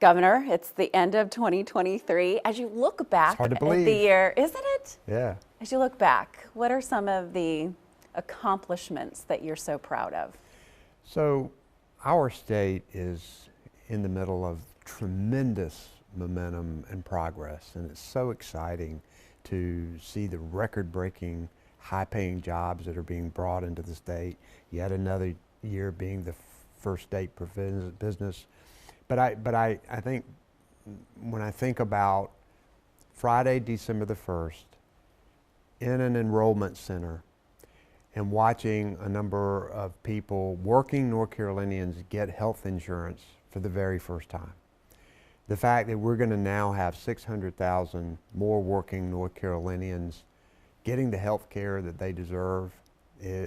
Governor, it's the end of 2023. As you look back hard to at believe. the year, isn't it? Yeah. As you look back, what are some of the accomplishments that you're so proud of? So our state is in the middle of tremendous momentum and progress, and it's so exciting to see the record-breaking, high-paying jobs that are being brought into the state. Yet another year being the first state for business. But I think when I think about Friday, December the 1st, in an enrollment center and watching a number of people, working North Carolinians, get health insurance for the very first time. The fact that we're going to now have 600,000 more working North Carolinians getting the health care that they deserve,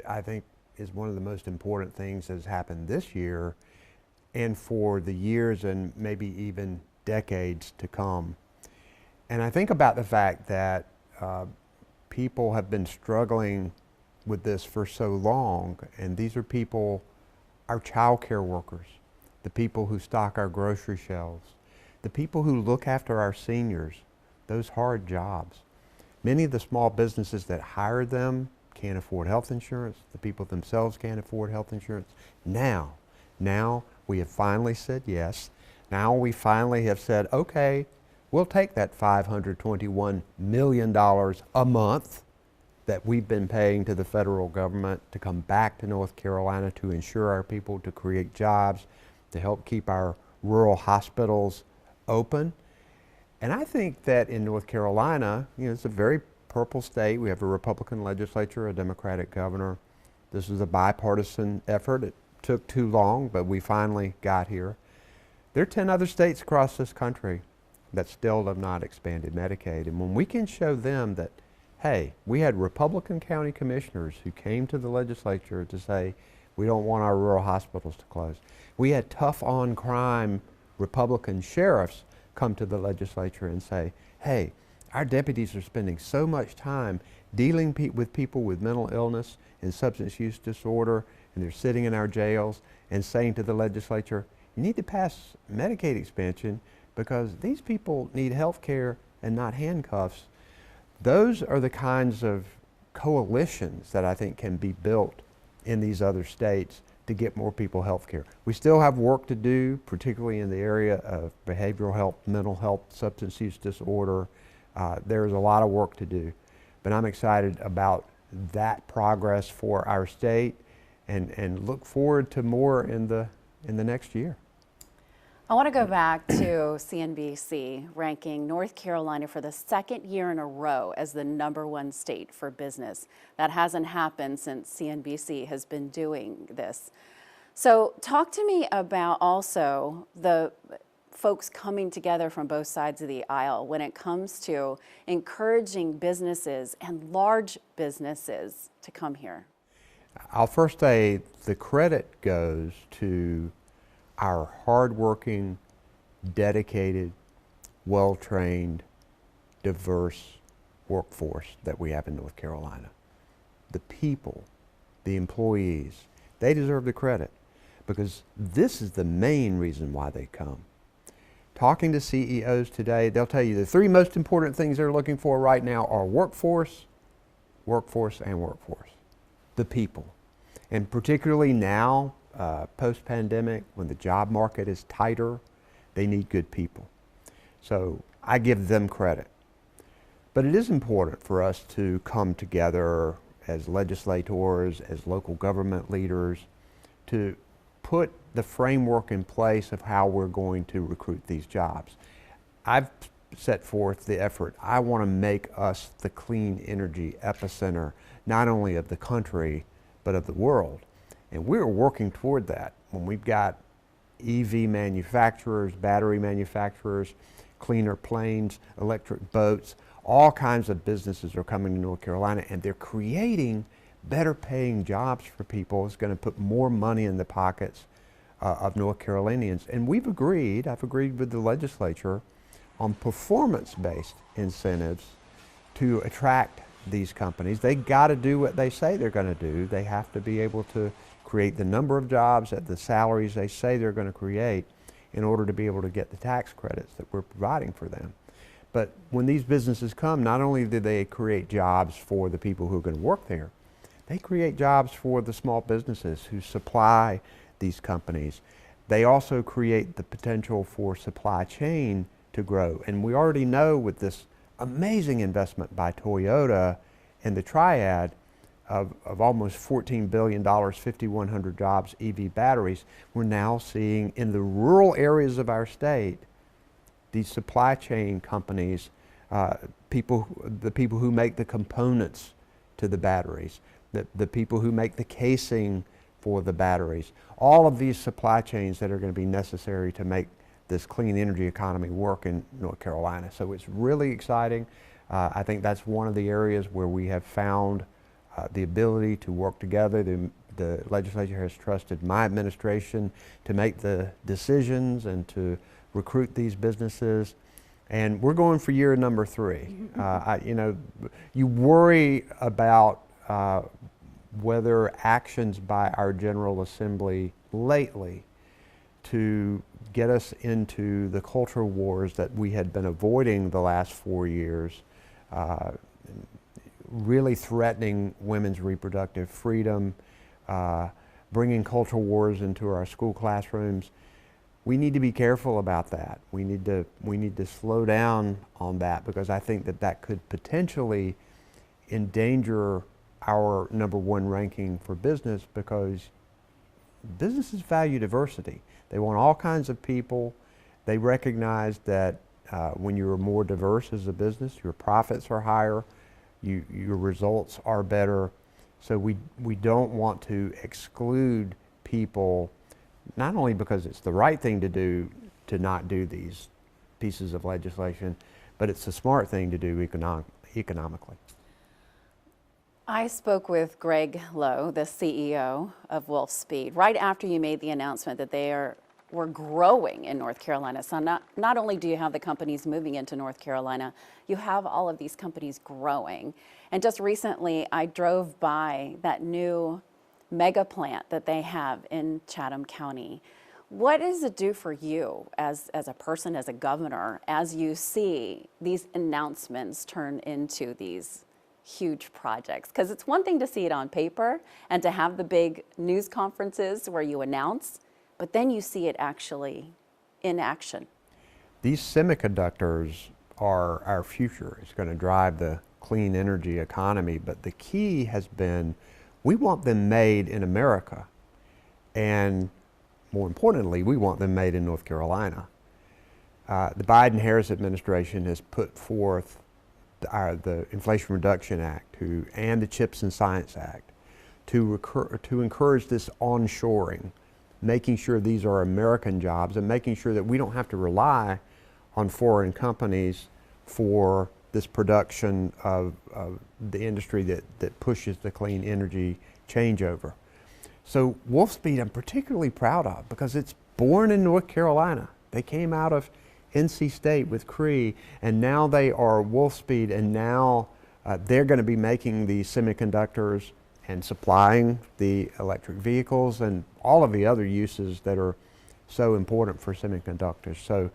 I think is one of the most important things that has happened this year and for the years and maybe even decades to come. And I think about the fact that people have been struggling with this for so long, and these are people, our child care workers, the people who stock our grocery shelves, the people who look after our seniors, those hard jobs. Many of the small businesses that hire them can't afford health insurance. The people themselves can't afford health insurance. Now we have finally said yes. Now we finally have said, okay, we'll take that $521 million a month that we've been paying to the federal government to come back to North Carolina to insure our people, to create jobs, to help keep our rural hospitals open. And I think that in North Carolina, it's a very purple state. We have a Republican legislature, a Democratic governor. This is a bipartisan effort. It took too long, but we finally got here. There are 10 other states across this country that still have not expanded Medicaid. And when we can show them that, hey, we had Republican county commissioners who came to the legislature to say, we don't want our rural hospitals to close. We had tough on crime Republican sheriffs come to the legislature and say, hey, our deputies are spending so much time dealing with people with mental illness and substance use disorder, and they're sitting in our jails, and saying to the legislature, you need to pass Medicaid expansion because these people need health care and not handcuffs. Those are the kinds of coalitions that I think can be built in these other states to get more people health care. We still have work to do, particularly in the area of behavioral health, mental health, substance use disorder. There's a lot of work to do, but I'm excited about that progress for our state and look forward to more in the next year. I want to go back to CNBC ranking North Carolina for the second year in a row as the #1 state for business. That hasn't happened since CNBC has been doing this. So talk to me about also the folks coming together from both sides of the aisle when it comes to encouraging businesses and large businesses to come here. I'll first say the credit goes to our hardworking, dedicated, well-trained, diverse workforce that we have in North Carolina. The people, the employees, they deserve the credit because this is the main reason why they come. Talking to CEOs today, they'll tell you the 3 most important things they're looking for right now are workforce, workforce, and workforce. The people. And particularly now, post-pandemic, when the job market is tighter, they need good people. So I give them credit. But it is important for us to come together as legislators, as local government leaders, to put the framework in place of how we're going to recruit these jobs. I've set forth the effort. I want to make us the clean energy epicenter, not only of the country, but of the world. And we're working toward that. When we've got EV manufacturers, battery manufacturers, cleaner planes, electric boats, all kinds of businesses are coming to North Carolina, and they're creating better paying jobs for people. It's going to put more money in the pockets of North Carolinians. And I've agreed with the legislature on performance-based incentives to attract these companies. They got to do what they say they're going to do. They have to be able to create the number of jobs at the salaries they say they're going to create. in order to be able to get the tax credits that we're providing for them. But when these businesses come, not only do they create jobs for the people who are going to work there, they create jobs for the small businesses who supply these companies. They also create the potential for supply chain to grow. And we already know with this amazing investment by Toyota in the triad of almost $14 billion, 5,100 jobs, EV batteries, we're now seeing in the rural areas of our state, these supply chain companies, the people who make the components to the batteries, the people who make the casing for the batteries, all of these supply chains that are going to be necessary to make this clean energy economy work in North Carolina. So it's really exciting. I think that's one of the areas where we have found the ability to work together. The legislature has trusted my administration to make the decisions and to recruit these businesses. And we're going for year number 3. You worry about whether actions by our General Assembly lately to get us into the culture wars that we had been avoiding the last 4 years, really threatening women's reproductive freedom, bringing culture wars into our school classrooms. We need to be careful about that. We need to slow down on that, because I think that could potentially endanger our #1 ranking for business, because businesses value diversity. They want all kinds of people. They recognize that when you're more diverse as a business, your profits are higher, your results are better. So we don't want to exclude people, not only because it's the right thing to do to not do these pieces of legislation, but it's a smart thing to do economically. I spoke with Greg Lowe, the CEO of Wolfspeed, right after you made the announcement that were growing in North Carolina. So not only do you have the companies moving into North Carolina, you have all of these companies growing. And just recently, I drove by that new mega plant that they have in Chatham County. What does it do for you as a person, as a governor, as you see these announcements turn into these huge projects? Because it's one thing to see it on paper and to have the big news conferences where you announce, but then you see it actually in action. These semiconductors are our future. It's going to drive the clean energy economy, but the key has been we want them made in America, and more importantly, we want them made in North Carolina. The Biden-Harris administration has put forth the Inflation Reduction Act and the CHIPS and Science Act to encourage this onshoring, making sure these are American jobs and making sure that we don't have to rely on foreign companies for this production of the industry that pushes the clean energy changeover. So Wolfspeed I'm particularly proud of because it's born in North Carolina. They came out of NC State with Cree, and now they are Wolfspeed, and now they're going to be making the semiconductors and supplying the electric vehicles and all of the other uses that are so important for semiconductors. So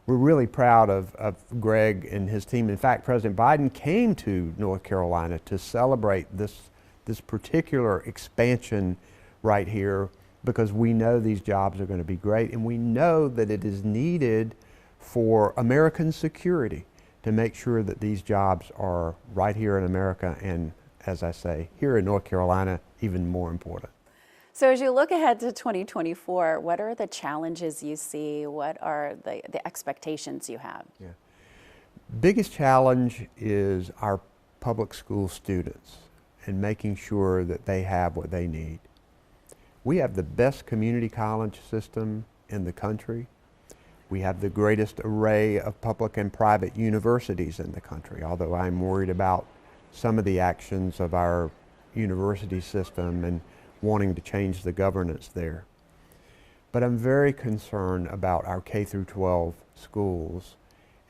we're really proud of Greg and his team. In fact, President Biden came to North Carolina to celebrate this particular expansion right here, because we know these jobs are going to be great, and we know that it is needed for American security to make sure that these jobs are right here in America, and as I say, here in North Carolina, even more important. So as you look ahead to 2024, what are the challenges you see? What are the expectations you have? Yeah. Biggest challenge is our public school students and making sure that they have what they need. We have the best community college system in the country. We have the greatest array of public and private universities in the country, although I'm worried about some of the actions of our university system and wanting to change the governance there. But I'm very concerned about our K through 12 schools,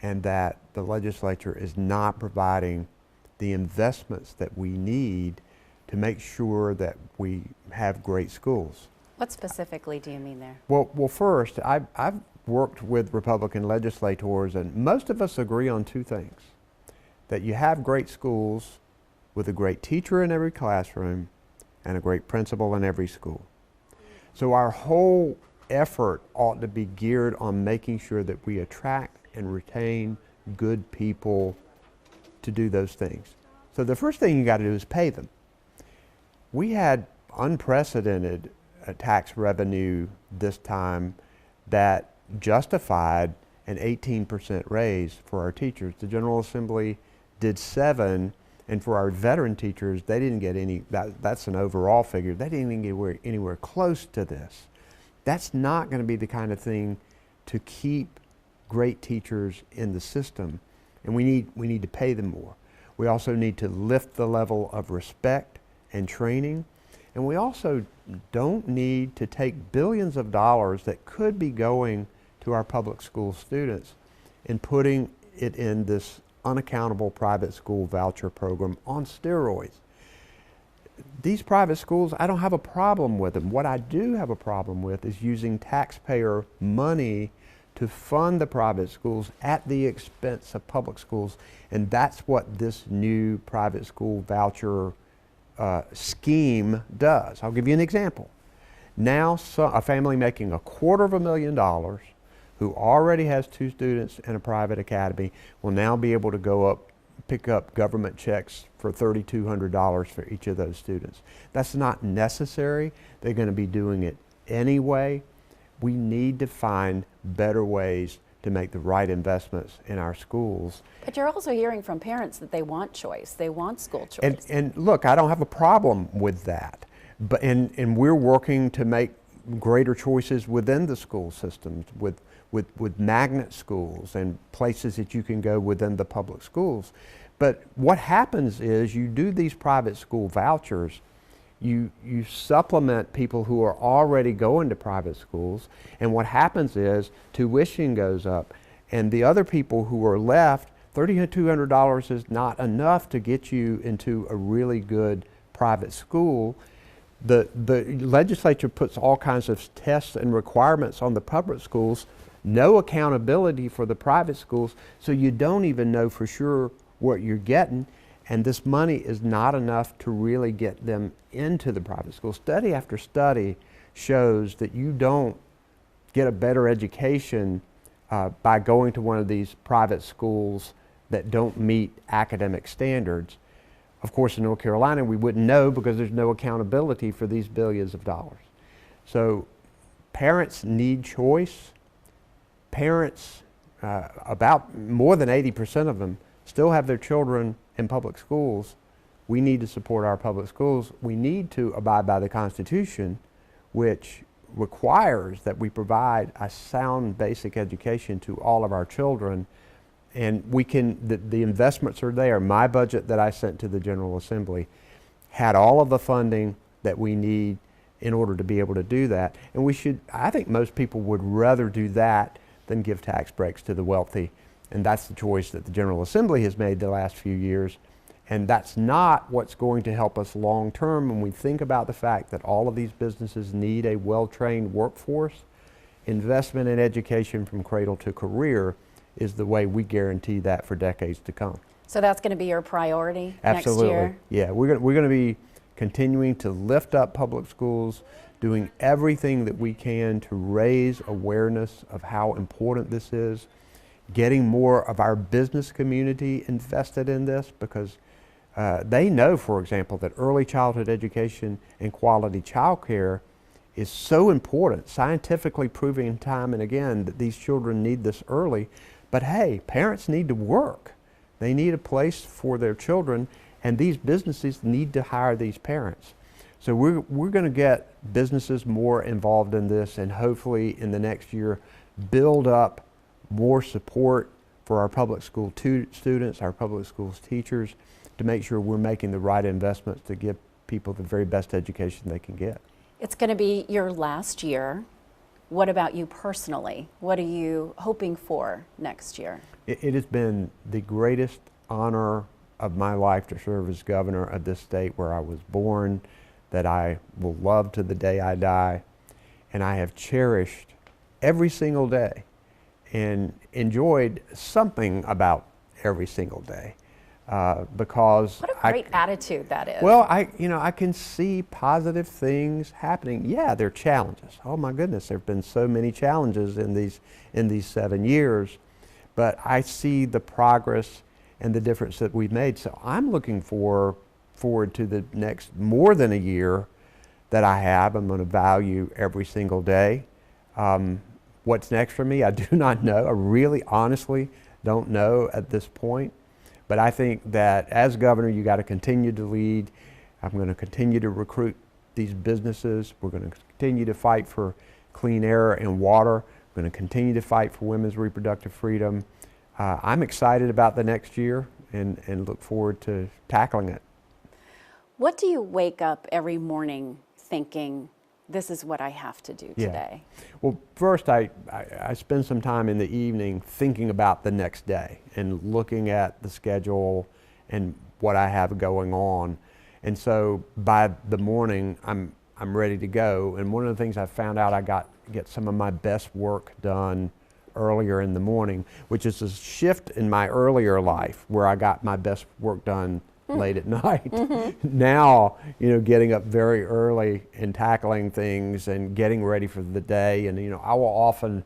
and that the legislature is not providing the investments that we need to make sure that we have great schools. What specifically do you mean there? Well, first, I've worked with Republican legislators, and most of us agree on two things: that you have great schools with a great teacher in every classroom and a great principal in every school. So our whole effort ought to be geared on making sure that we attract and retain good people to do those things. So the first thing you got to do is pay them. We had unprecedented tax revenue this time that justified an 18% raise for our teachers. The General Assembly did 7, and for our veteran teachers, they didn't get any. That's an overall figure. They didn't even get anywhere close to this. That's not going to be the kind of thing to keep great teachers in the system, and we need to pay them more. We also need to lift the level of respect and training, and we also don't need to take billions of dollars that could be going to our public school students and putting it in this unaccountable private school voucher program on steroids. These private schools, I don't have a problem with them. What I do have a problem with is using taxpayer money to fund the private schools at the expense of public schools, and that's what this new private school voucher scheme does. I'll give you an example. Now a family making $250,000 who already has 2 students in a private academy will now be able to pick up government checks for $3,200 for each of those students. That's not necessary. They're going to be doing it anyway. We need to find better ways to make the right investments in our schools. But you're also hearing from parents that they want choice. They want school choice. And look, I don't have a problem with that. But and we're working to make greater choices within the school systems with magnet schools and places that you can go within the public schools. But what happens is you do these private school vouchers, you supplement people who are already going to private schools, and what happens is tuition goes up, and the other people who are left, $3,200 is not enough to get you into a really good private school. The legislature puts all kinds of tests and requirements on the public schools, no accountability for the private schools, so you don't even know for sure what you're getting, and this money is not enough to really get them into the private schools. Study after study shows that you don't get a better education by going to one of these private schools that don't meet academic standards. Of course, in North Carolina, we wouldn't know because there's no accountability for these billions of dollars. So parents need choice. Parents, about more than 80% of them, still have their children in public schools. We need to support our public schools. We need to abide by the Constitution, which requires that we provide a sound basic education to all of our children. And we can, the investments are there. My budget that I sent to the General Assembly had all of the funding that we need in order to be able to do that. And we should, I think most people would rather do that than give tax breaks to the wealthy. And that's the choice that the General Assembly has made the last few years. And that's not what's going to help us long term when we think about the fact that all of these businesses need a well-trained workforce. Investment in education from cradle to career is the way we guarantee that for decades to come. So that's going to be your priority Absolutely. Next year? Yeah, we're going to be continuing to lift up public schools, doing everything that we can to raise awareness of how important this is, getting more of our business community invested in this, because they know, for example, that early childhood education and quality child care is so important, scientifically proving time and again that these children need this early. But hey, parents need to work. They need a place for their children, and these businesses need to hire these parents. So we're going to get businesses more involved in this, and hopefully in the next year build up more support for our public school students, our public schools teachers, to make sure we're making the right investments to give people the very best education they can get. It's going to be your last year. What about you personally? What are you hoping for next year? It has been the greatest honor of my life to serve as governor of this state where I was born, that I will love to the day I die, and I have cherished every single day and enjoyed something about every single day. Because what a great attitude that is. well, I can see positive things happening. Yeah, there are challenges. Oh my goodness, there have been so many challenges in these 7 years, but I see the progress and the difference that we've made. So I'm looking forward to the next more than a year that I have. I'm going to value every single day. What's next for me, I do not know. I really, honestly don't know at this point. But I think that as governor, you got to continue to lead. I'm going to continue to recruit these businesses. We're going to continue to fight for clean air and water. We're going to continue to fight for women's reproductive freedom. I'm excited about the next year and look forward to tackling it. What do you wake up every morning thinking, this is what I have to do today? Well, first I spend some time in the evening thinking about the next day and looking at the schedule and what I have going on. And so by the morning, I'm ready to go. And one of the things I found out, I get some of my best work done earlier in the morning, which is a shift in my earlier life where I got my best work done late at night. Now, getting up very early and tackling things and getting ready for the day. And, I will often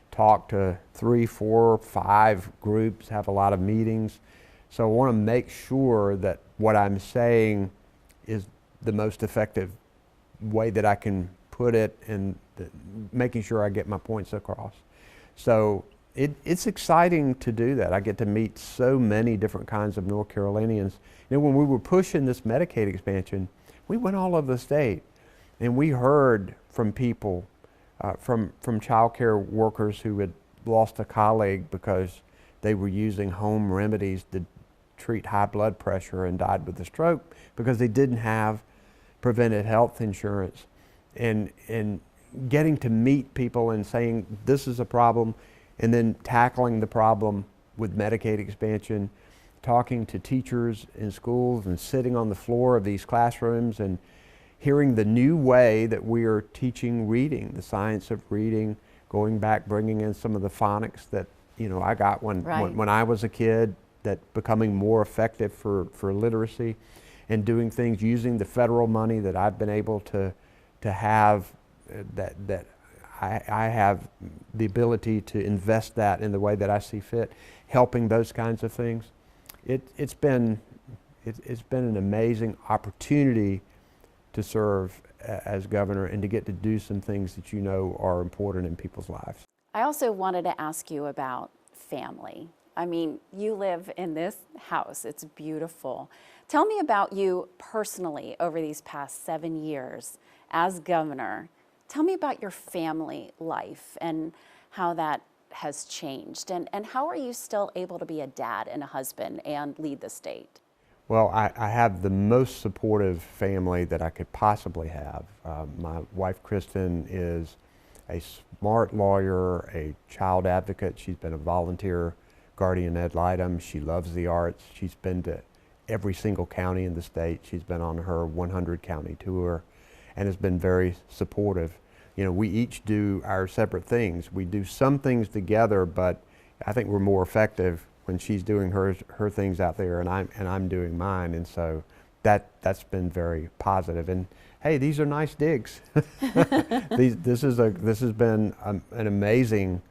talk to 3, 4, 5 groups, have a lot of meetings. So I want to make sure that what I'm saying is the most effective way that I can put it and making sure I get my points across. So it's exciting to do that. I get to meet so many different kinds of North Carolinians. When we were pushing this Medicaid expansion, we went all over the state and we heard from people, from child care workers who had lost a colleague because they were using home remedies to treat high blood pressure and died with a stroke because they didn't have preventive health insurance. And getting to meet people and saying this is a problem, and then tackling the problem with Medicaid expansion, talking to teachers in schools and sitting on the floor of these classrooms and hearing the new way that we are teaching reading, the science of reading, going back, bringing in some of the phonics that I got when I was a kid, that becoming more effective for literacy, and doing things using the federal money that I've been able to have, that I have the ability to invest that in the way that I see fit, helping those kinds of things. It's been an amazing opportunity to serve as governor and to get to do some things that are important in people's lives. I also wanted to ask you about family. I mean, you live in this house. It's beautiful. Tell me about you personally over these past 7 years as governor. Tell me about your family life and how that has changed, and how are you still able to be a dad and a husband and lead the state? Well, I have the most supportive family that I could possibly have. My wife, Kristen, is a smart lawyer, a child advocate. She's been a volunteer guardian ad litem. She loves the arts. She's been to every single county in the state. She's been on her 100 county tour and has been very supportive. We each do our separate things. We do some things together, but I think we're more effective when she's doing her things out there and I'm doing mine. And so that's been very positive. And hey, these are nice digs. This has been an amazing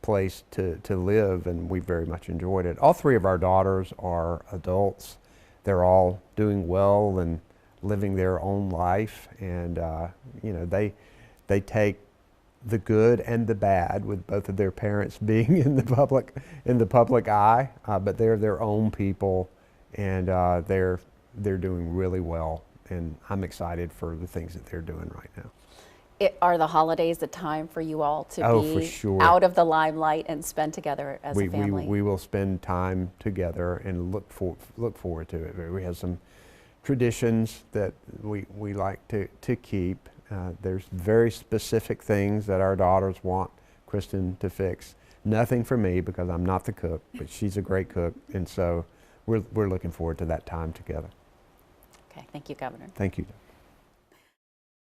place to live, and we very much enjoyed it. All 3 of our daughters are adults. They're all doing well and living their own life, and they take the good and the bad, with both of their parents being in the public eye, but they're their own people, and they're doing really well, and I'm excited for the things that they're doing right now. Are the holidays a time for you all to for be sure. out of the limelight and spend together as a family? We will spend time together and look forward to it. We have some traditions that we like to keep. There's very specific things that our daughters want Kristen to fix. Nothing for me because I'm not the cook, but she's a great cook, and so we're looking forward to that time together. Okay, thank you, Governor. Thank you.